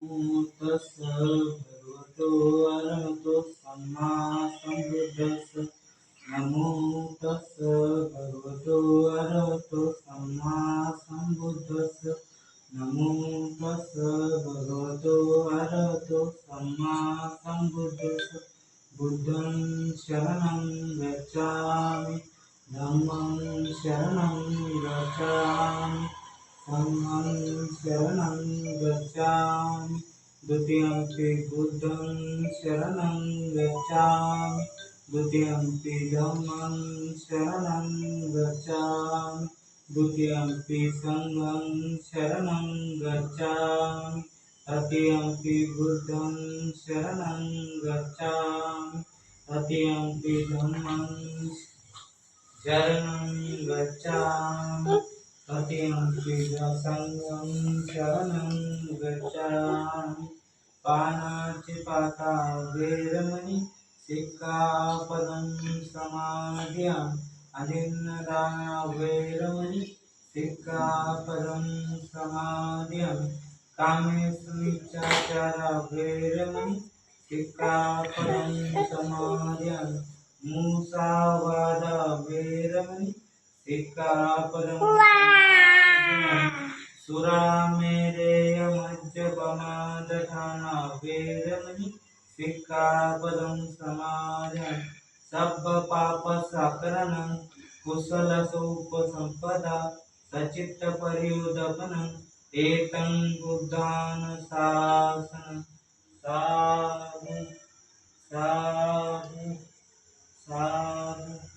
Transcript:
तस्स भगवतो अरहतो सम्मा संबुद्धस्स नमो तस्स भगवतो अरहतो सम्मा संबुद्धस्स नमो तस्स भगवतो अरहतो सम्मा संबुद्धस्स बुद्धं शरणं गच्छामि धम्मं शरणं गच्छामि संघं शरणं गच्छामि द्वितीयंपि बुद्धं शरणं गच्छामि द्वितीयंपि धम्मं शरणं गच्छामि द्वितीयंपि संघं शरणं गच्छामि तृतीयंपि बुद्धं शरणं गच्छामि तृतीयंपि धम्मं शरणं गच्छामि तृतीयंपि संघं शरणं गच्छामि पानातिपाता वेरमणि सिक्खापदं समादियामि अनेनदाना वेरमणि सिक्खापदं समादियामि कामेषु मिच्छाचारा वेरमणि सिक्खापदं समादियामि मुसावादा वेरमणि सिक्खापदं समादियामि सुरामेरय मज्जपमादधाना वेरमणि सिक्खापदं समादियामि सब्बपापसकरणं कुशलसोपसम्पदा सचित्तपर्युदपनं एतं बुद्धानुशासनं साधु साधु साधु